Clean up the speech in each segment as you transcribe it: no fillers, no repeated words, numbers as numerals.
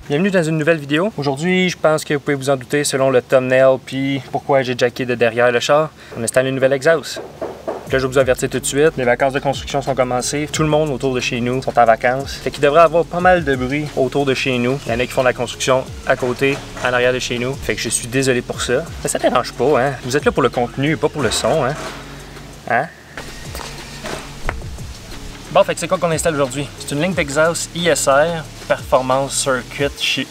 Bienvenue dans une nouvelle vidéo. Aujourd'hui, je pense que vous pouvez vous en douter selon le thumbnail puis pourquoi j'ai jacké de derrière le char. On installe une nouvelle exhaust. Puis là, je vais vous avertir tout de suite, les vacances de construction sont commencées. Tout le monde autour de chez nous sont en vacances. Fait qu'il devrait y avoir pas mal de bruit autour de chez nous. Il y en a qui font de la construction à côté, en arrière de chez nous. Fait que je suis désolé pour ça. Mais ça dérange pas, hein. Vous êtes là pour le contenu, pas pour le son, hein. Hein? Bon, fait que c'est quoi qu'on installe aujourd'hui? C'est une ligne d'exhaust ISR, Performance Circuit. Je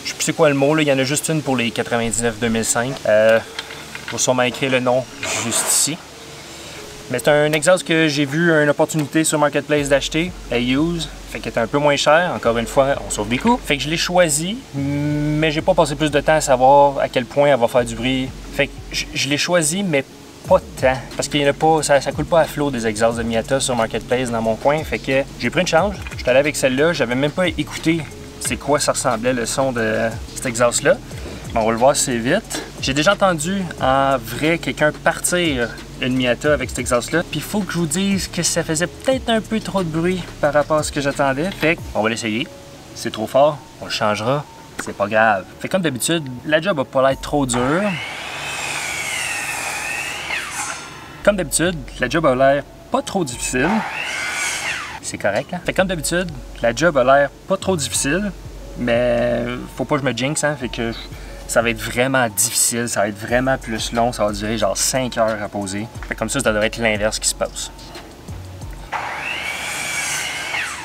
sais plus c'est quoi le mot, là. Il y en a juste une pour les 99-2005. Je vais sûrement écrire le nom juste ici. Mais c'est un exhaust que j'ai vu une opportunité sur Marketplace d'acheter, à use. Fait qu'il est un peu moins cher. Encore une fois, on sauve des coûts. Fait que je l'ai choisi, mais j'ai pas passé plus de temps à savoir à quel point elle va faire du bruit. Fait que je l'ai choisi, mais pas tant. Parce qu'il y en a pas, ça coule pas à flot des exhausts de Miata sur Marketplace dans mon coin. Fait que j'ai pris une charge. Je suis allé avec celle-là. J'avais même pas écouté c'est quoi ça ressemblait le son de cet exhaust-là. On va le voir assez vite. J'ai déjà entendu en vrai quelqu'un partir une Miata avec cet exhaust-là. Puis il faut que je vous dise que ça faisait peut-être un peu trop de bruit par rapport à ce que j'attendais. Fait qu'on va l'essayer. Si c'est trop fort, on le changera. C'est pas grave. Fait comme d'habitude, la job va pas l'air trop dure. Comme d'habitude, la job a l'air pas trop difficile. C'est correct, hein? Fait comme d'habitude, la job a l'air pas trop difficile, mais faut pas que je me jinx, hein? Fait que ça va être vraiment difficile, ça va être vraiment plus long, ça va durer genre 5 heures à poser. Fait comme ça devrait être l'inverse qui se passe.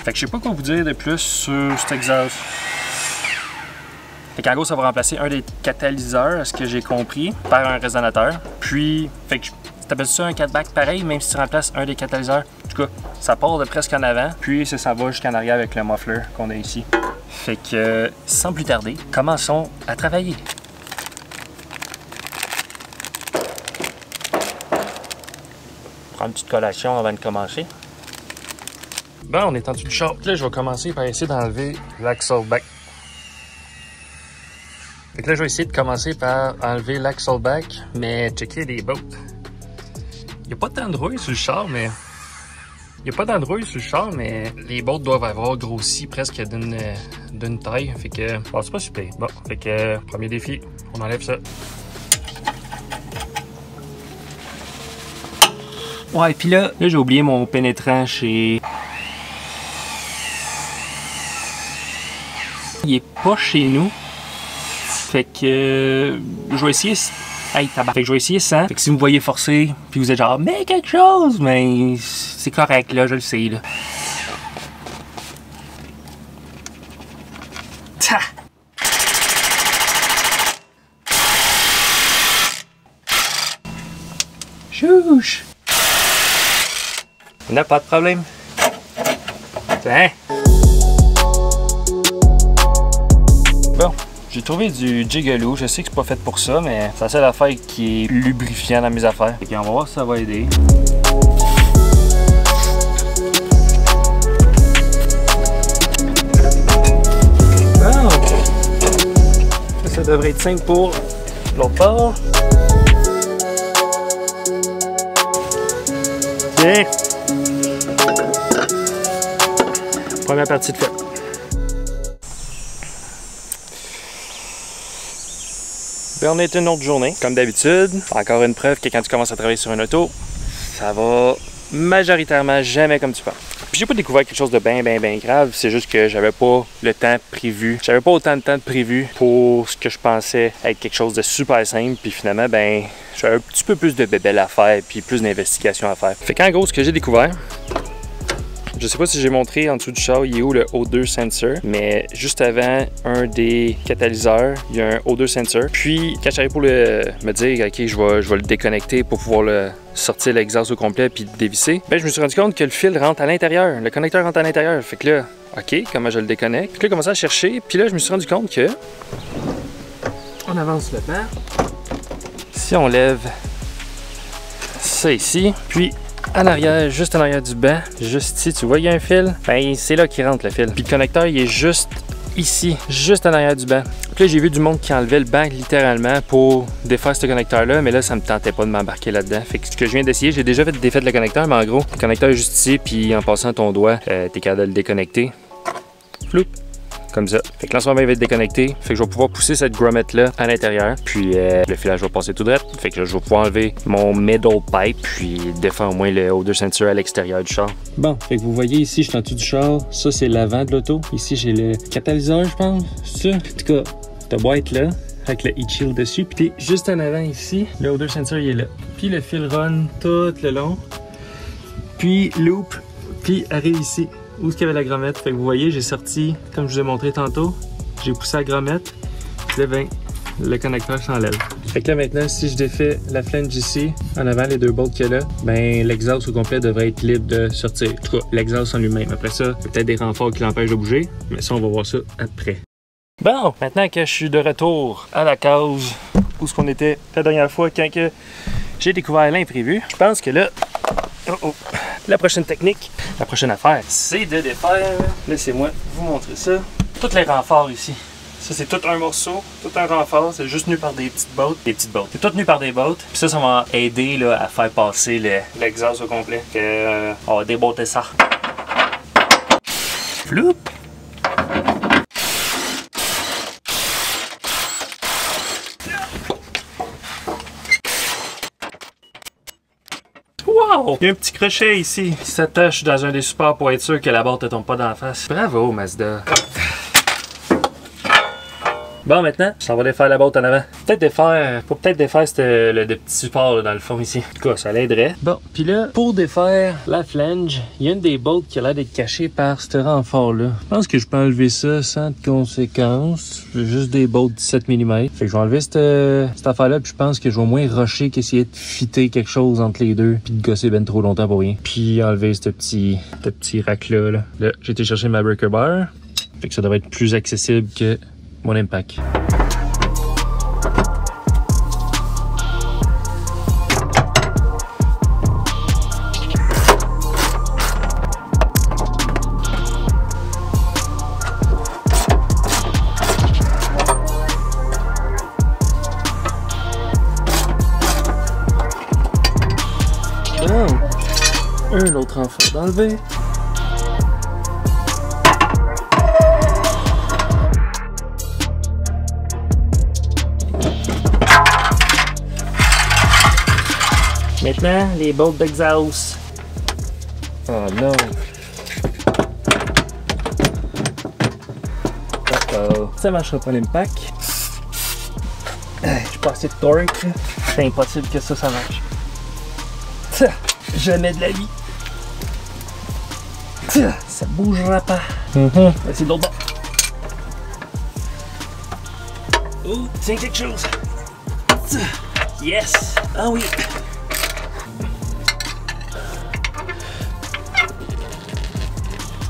Fait que je sais pas quoi vous dire de plus sur cet exhaust. Fait qu'en gros, ça va remplacer un des catalyseurs, à ce que j'ai compris, par un résonateur. Puis, fait que t'appelles ça un catback pareil, même si tu remplaces un des catalyseurs. En tout cas, ça part de presque en avant, puis ça va jusqu'en arrière avec le muffler qu'on a ici. Fait que, sans plus tarder, commençons à travailler. Prendre une petite collation avant de commencer. Bon, on est en dessous du char. Là, je vais commencer par essayer d'enlever l'axle back. Fait que là, je vais essayer de commencer par enlever l'axle back, mais checker les bottes. Il n'y a pas tant de rouille sur le char, mais... les bottes doivent avoir grossi presque d'une taille. Fait que... Bon, c'est pas super. Bon, fait que... Premier défi, on enlève ça. Ouais, puis là j'ai oublié mon pénétrant chez... Il est pas chez nous. Fait que... je vais essayer... Hey, tabac. Fait que je vais essayer sans. Fait que si vous me voyez forcer, puis vous êtes genre, mais quelque chose, mais c'est correct, là, je le sais, là. Ta! Chouche! On n'a pas de problème. Tiens! Bon. J'ai trouvé du Jigaloo, je sais que c'est pas fait pour ça, mais c'est la seule affaire qui est lubrifiant dans mes affaires. Fait qu'on va voir si ça va aider. Bon. Ça devrait être simple pour l'autre part. Bien. Première partie de fait. On est une autre journée, comme d'habitude. Encore une preuve que quand tu commences à travailler sur une auto, ça va majoritairement jamais comme tu penses. Puis j'ai pas découvert quelque chose de bien grave, c'est juste que j'avais pas le temps prévu. J'avais pas autant de temps prévu pour ce que je pensais être quelque chose de super simple. Puis finalement, ben, j'avais un petit peu plus de bébelles à faire, puis plus d'investigation à faire. Fait qu'en gros, ce que j'ai découvert, je sais pas si j'ai montré en dessous du char, il est où le O2 sensor, mais juste avant un des catalyseurs, il y a un O2 sensor. Puis quand j'arrive pour me dire, ok, je vais le déconnecter pour pouvoir sortir l'exhaust au complet puis dévisser, ben je me suis rendu compte que le fil rentre à l'intérieur, le connecteur rentre à l'intérieur. Fait que là, ok, comment je le déconnecte? Puis là, j'ai commencé à chercher, puis là, je me suis rendu compte que... On avance le temps. Si on lève ça ici, puis en arrière, juste en arrière du banc, juste ici, tu vois, il y a un fil. Ben, c'est là qu'il rentre le fil. Puis le connecteur, il est juste ici, juste en arrière du banc. Puis là, j'ai vu du monde qui enlevait le banc littéralement pour défaire ce connecteur-là, mais là, ça me tentait pas de m'embarquer là-dedans. Fait que ce que je viens d'essayer, j'ai déjà fait défaire le connecteur, mais en gros, le connecteur est juste ici, puis en passant ton doigt, t'es capable de le déconnecter. Floup! comme ça. Fait que l'ensemble va être déconnecté. Fait que je vais pouvoir pousser cette grommet-là à l'intérieur. Puis le filage va passer tout droit. Fait que là, je vais pouvoir enlever mon middle pipe. Puis défaire au moins le odor sensor à l'extérieur du char. Bon, fait que vous voyez ici, je suis en dessous du char. Ça, c'est l'avant de l'auto. Ici, j'ai le catalyseur, je pense. C'est ça. En tout cas, cette boîte-là, avec le heat shield dessus. Puis juste en avant ici, le odor sensor, il est là. Puis le fil run tout le long. Puis loop. Puis arrive ici. Où est-ce qu'il y avait la grommette? Fait que vous voyez, j'ai sorti, comme je vous ai montré tantôt, j'ai poussé la grommette. Puis là, ben, le connecteur s'enlève. Fait que là, maintenant, si je défais la flange ici, en avant, les deux bolts qu'il y a là, ben, l'exhaust au complet devrait être libre de sortir. En tout cas, l'exhaust en lui-même. Après ça, il y a peut-être des renforts qui l'empêchent de bouger, mais ça, on va voir ça après. Bon, maintenant que je suis de retour à la case où est-ce qu'on était la dernière fois quand que j'ai découvert l'imprévu, je pense que là, la prochaine technique, la prochaine affaire, c'est de défaire, laissez-moi vous montrer ça, tous les renforts ici. Ça, c'est tout un morceau, tout un renfort, c'est juste tenu par des petites bottes. C'est tout tenu par des bottes. Puis ça va aider là, à faire passer l'exhaust au complet. On va débotter ça. Floup! Wow! Il y a un petit crochet ici qui s'attache dans un des supports pour être sûr que la boîte ne tombe pas dans la face. Bravo, Mazda! Bon, maintenant, ça va défaire la boîte en avant. Faut peut-être défaire le petit support là, dans le fond ici. En tout cas, ça l'aiderait. Bon, puis là, pour défaire la flange, il y a une des bottes qui a l'air d'être cachée par ce renfort-là. Je pense que je peux enlever ça sans conséquence. J'ai juste des bottes 17 mm. Fait que je vais enlever cette affaire-là, puis je pense que je vais au moins rusher qu'essayer de fitter quelque chose entre les deux, puis de gosser ben trop longtemps pour rien. Puis enlever ce petit rack-là. Là, j'ai été chercher ma breaker bar. Fait que ça devrait être plus accessible que mon impact. Bon, un autre enfant d'enlever. Maintenant, les bolts d'exhaust. Oh non! Uh-oh. Ça marchera pas l'impact. J'ai pas assez de torque. C'est impossible que ça marche. Jamais de la vie. Ça bougera pas. C'est d'autres bords. Oh, tiens quelque chose. Yes! Ah oui!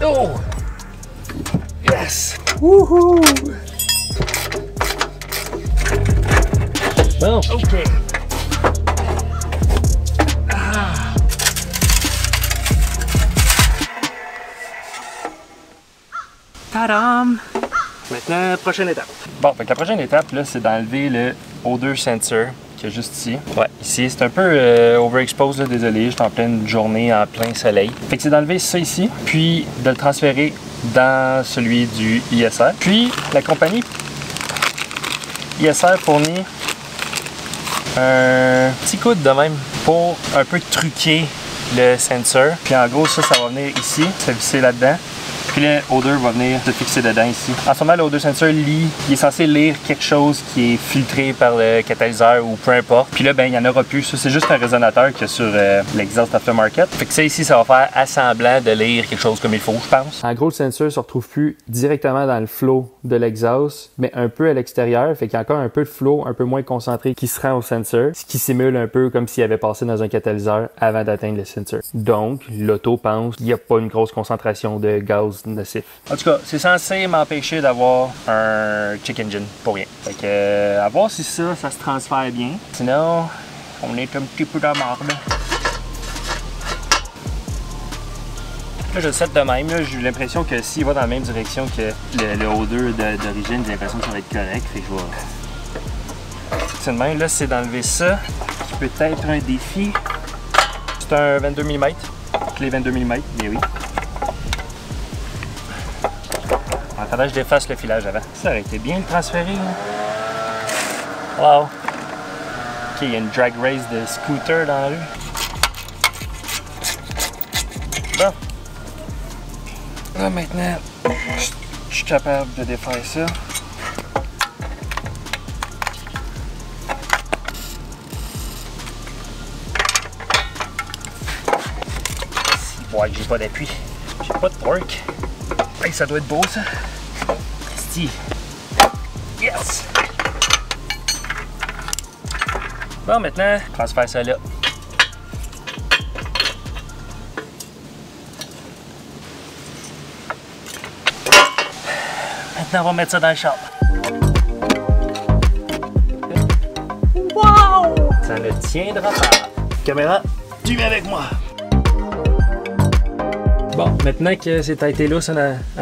Oh! Yes! Wouhou! Bon, ok. Tadam! Maintenant, prochaine étape. Bon, fait que la prochaine étape, là, c'est d'enlever le odor sensor qui est juste ici. Ouais, ici, c'est un peu overexposed, là, désolé, j'étais en pleine journée, en plein soleil. Fait que c'est d'enlever ça ici, puis de le transférer dans celui du ISR. Puis, la compagnie ISR fournit un petit coude de même pour un peu truquer le sensor. Puis en gros, ça va venir ici, ça visser là-dedans. Puis l'odeur va venir se fixer dedans ici. En ce moment, l'odeur sensor il est censé lire quelque chose qui est filtré par le catalyseur ou peu importe. Puis là, ben, il n'y en aura plus. Ça, c'est juste un résonateur qu'il y a sur l'exhaust aftermarket. Fait que ça ici, ça va faire assemblant de lire quelque chose comme il faut, je pense. En gros, le sensor se retrouve plus directement dans le flow de l'exhaust, mais un peu à l'extérieur. Fait qu'il y a encore un peu de flow, un peu moins concentré qui se rend au sensor, ce qui simule un peu comme s'il avait passé dans un catalyseur avant d'atteindre le sensor. Donc, l'auto pense qu'il n'y a pas une grosse concentration de gaz nocif. En tout cas, c'est censé m'empêcher d'avoir un check engine pour rien. Fait que, à voir si ça se transfère bien. Sinon, on est un petit peu dans la marde. Là, je le set de même. J'ai l'impression que s'il va dans la même direction que le odeur d'origine, j'ai l'impression que ça va être correct. Fait que je vais... C'est de même. Là, c'est d'enlever ça, qui peut être un défi. C'est un 22 mm. Clé 22 mm, mais oui. Faudrait que je défasse le filage avant. Ça aurait été bien de transférer. Wow! Ok, il y a une drag race de scooter dans la rue. Bon. Là maintenant, je suis capable de défaire ça. Ouais, j'ai pas d'appui. J'ai pas de torque. Hey, ça doit être beau ça. Esti. Yes! Bon, maintenant, transfère ça là. Maintenant, on va mettre ça dans le char. Wow! Ça ne tiendra pas. Caméra, tu viens avec moi. Bon, maintenant que c'est taillé lousse en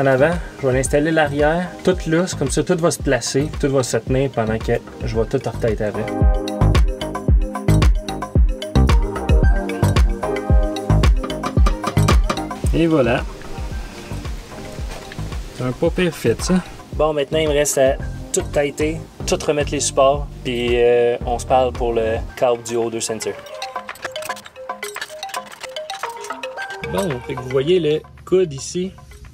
avant, je vais l'installer l'arrière, toute lousse, comme ça tout va se placer, tout va se tenir pendant que je vais tout retailler après. Et voilà. C'est un pas pire fit, ça. Bon, maintenant il me reste à tout tailler, tout remettre les supports, puis on se parle pour le câble du O2 sensor. Bon, fait que vous voyez le coude ici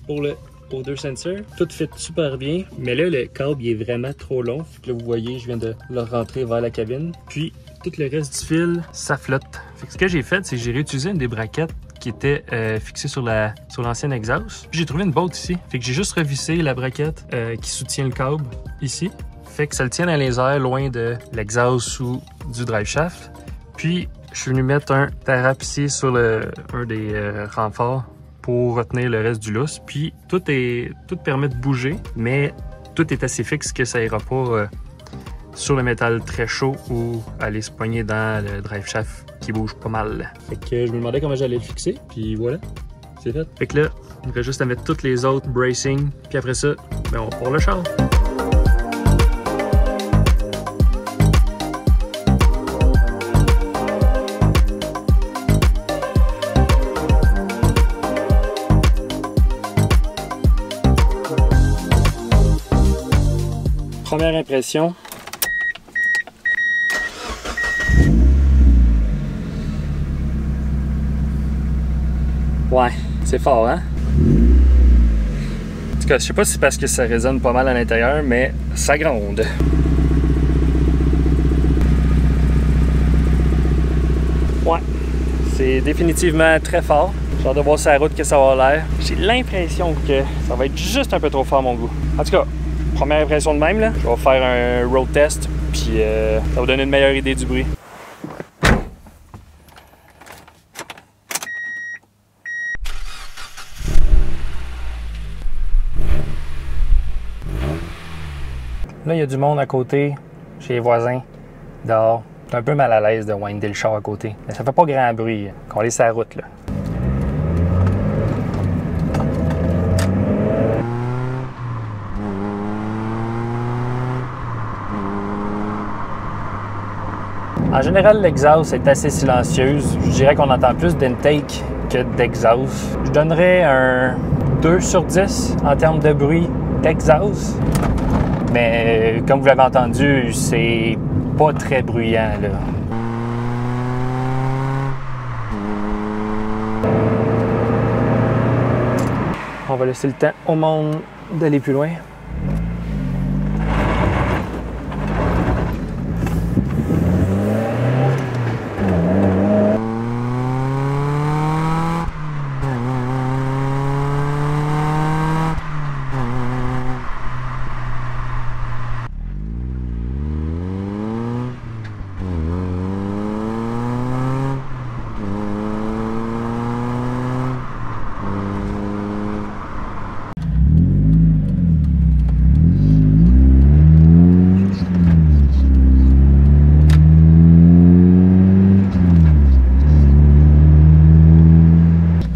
pour le O2 sensor. Tout fit super bien, mais là, le câble il est vraiment trop long. Fait que là, vous voyez, je viens de le rentrer vers la cabine. Puis, tout le reste du fil, ça flotte. Fait que ce que j'ai fait, c'est que j'ai réutilisé une des braquettes qui était fixée sur l'ancien exhaust. Puis j'ai trouvé une bolt ici. Fait que j'ai juste revissé la braquette qui soutient le câble ici. Fait que ça le tient dans les airs, loin de l'exhaust ou du drive shaft. Puis, je suis venu mettre un tarap ici sur un des renforts pour retenir le reste du lousse. Puis tout permet de bouger, mais tout est assez fixe que ça ira pas sur le métal très chaud ou aller se poigner dans le drive shaft qui bouge pas mal. Fait que je me demandais comment j'allais le fixer, puis voilà, c'est fait. Fait que là, on va juste à mettre toutes les autres bracing, puis après ça, ben on part le char. Première impression. Ouais, c'est fort, hein? En tout cas, je sais pas si c'est parce que ça résonne pas mal à l'intérieur, mais ça gronde. Ouais, c'est définitivement très fort. J'ai hâte de voir sur la route que ça va l'air. J'ai l'impression que ça va être juste un peu trop fort à mon goût. En tout cas, première impression de même, là, je vais faire un road test, puis ça va donner une meilleure idée du bruit. Là, il y a du monde à côté, chez les voisins, dehors. Je suis un peu mal à l'aise de winder le char à côté. Mais ça fait pas grand bruit quand on est sur la route, là. En général, l'exhaust est assez silencieuse. Je dirais qu'on entend plus d'intake que d'exhaust. Je donnerais un 2 sur 10 en termes de bruit d'exhaust. Mais comme vous l'avez entendu, c'est pas très bruyant, là. On va laisser le temps au monde d'aller plus loin.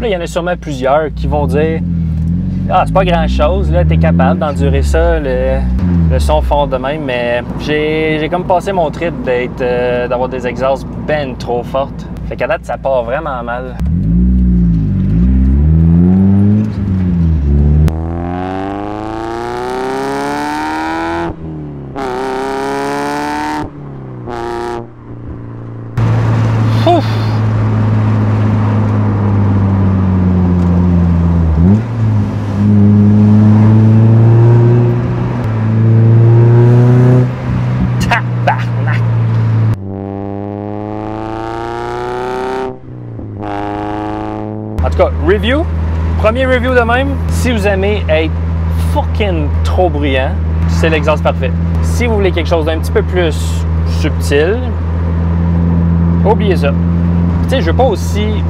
Là, il y en a sûrement plusieurs qui vont dire « Ah, c'est pas grand-chose, là, t'es capable d'endurer ça, le son fond de même. » Mais j'ai comme passé mon trip d'avoir des exhausts ben trop fortes. Fait qu'à date, ça part vraiment mal. Review, premier review de même. Si vous aimez être fucking trop bruyant, c'est l'exhaust parfait. Si vous voulez quelque chose d'un petit peu plus subtil, oubliez ça. Tu sais, je veux pas aussi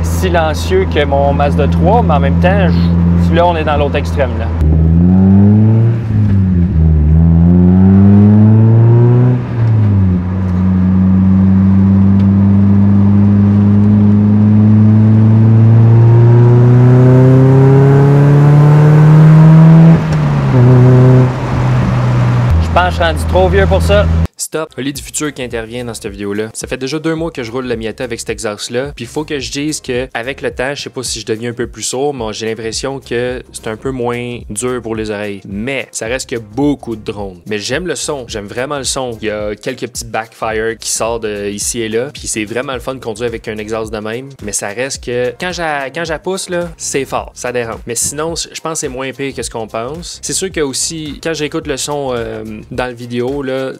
silencieux que mon Mazda 3, mais en même temps, là, on est dans l'autre extrême, là. Je pense que je suis rendu trop vieux pour ça. Stop. Oli du futur qui intervient dans cette vidéo-là. Ça fait déjà 2 mois que je roule la Miata avec cet exhaust-là. Puis il faut que je dise que avec le temps, je sais pas si je deviens un peu plus sourd, mais j'ai l'impression que c'est un peu moins dur pour les oreilles. Mais ça reste qu'il y a beaucoup de drones. Mais j'aime le son. J'aime vraiment le son. Il y a quelques petits backfire qui sortent ici et là. Puis c'est vraiment le fun de conduire avec un exhaust de même. Mais ça reste que quand je pousse, là, c'est fort. Ça dérange. Mais sinon, je pense que c'est moins pire que ce qu'on pense. C'est sûr que aussi, quand j'écoute le son dans la vidéo, là,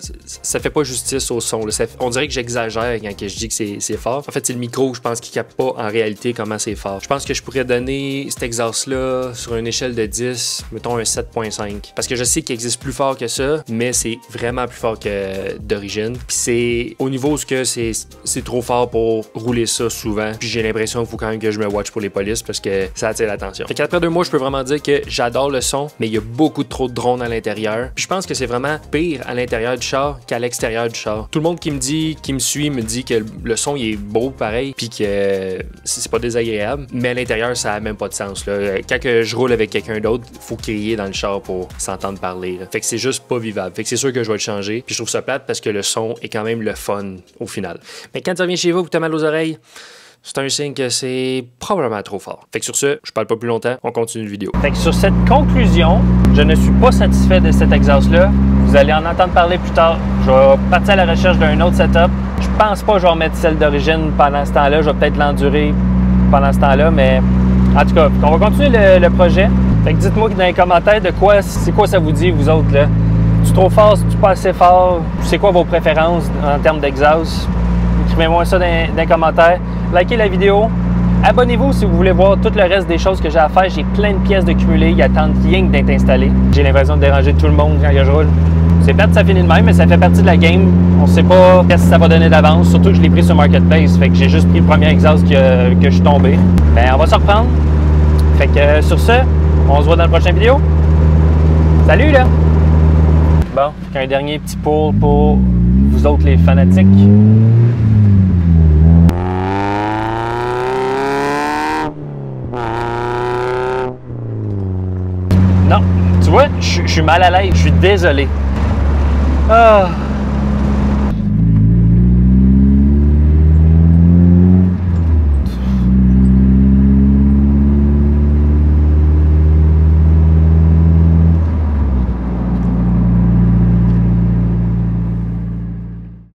ça fait pas justice au son. Là. On dirait que j'exagère quand je dis que c'est fort. En fait, c'est le micro, je pense, qui capte pas en réalité comment c'est fort. Je pense que je pourrais donner cet exhaust-là sur une échelle de 10, mettons un 7.5. Parce que je sais qu'il existe plus fort que ça, mais c'est vraiment plus fort que d'origine. Puis c'est au niveau où c'est trop fort pour rouler ça souvent. Puis j'ai l'impression qu'il faut quand même que je me watch pour les polices parce que ça attire l'attention. Fait qu'après 2 mois, je peux vraiment dire que j'adore le son, mais il y a beaucoup trop de drones à l'intérieur. Puis je pense que c'est vraiment pire à l'intérieur du char qu'à l'extérieur du char. Tout le monde qui me suit me dit que le son il est beau pareil, puis que c'est pas désagréable, mais à l'intérieur ça a même pas de sens. Là. Quand que je roule avec quelqu'un d'autre, faut crier dans le char pour s'entendre parler. Là. Fait que c'est juste pas vivable. Fait que c'est sûr que je vais le changer. Puis je trouve ça plate parce que le son est quand même le fun au final. Mais quand tu reviens chez vous et que t'as mal aux oreilles, c'est un signe que c'est probablement trop fort. Fait que sur ce, je parle pas plus longtemps, on continue la vidéo. Fait que sur cette conclusion, je ne suis pas satisfait de cet exhaust-là. Vous allez en entendre parler plus tard. Je vais partir à la recherche d'un autre setup. Je pense pas que je vais remettre celle d'origine pendant ce temps-là. Je vais peut-être l'endurer pendant ce temps-là, mais en tout cas, on va continuer le projet. Fait que dites-moi dans les commentaires c'est quoi ça vous dit, vous autres, là. C'est trop fort, c'est pas assez fort? C'est quoi vos préférences en termes d'exhaust? Écrivez-moi ça dans les commentaires. Likez la vidéo. Abonnez-vous si vous voulez voir tout le reste des choses que j'ai à faire. J'ai plein de pièces de cumulées. Ils attendent rien que d'être installées. J'ai l'impression de déranger tout le monde quand je roule. C'est plate, ça finit de même, mais ça fait partie de la game. On sait pas qu'est-ce que ça va donner d'avance. Surtout que je l'ai pris sur Marketplace. Fait que j'ai juste pris le premier exhaust que je suis tombé. Ben, on va se reprendre. Fait que sur ce, on se voit dans la prochaine vidéo. Salut là! Bon, un dernier petit pour vous autres les fanatiques. Non, tu vois, je suis mal à l'aise, je suis désolé. Ah.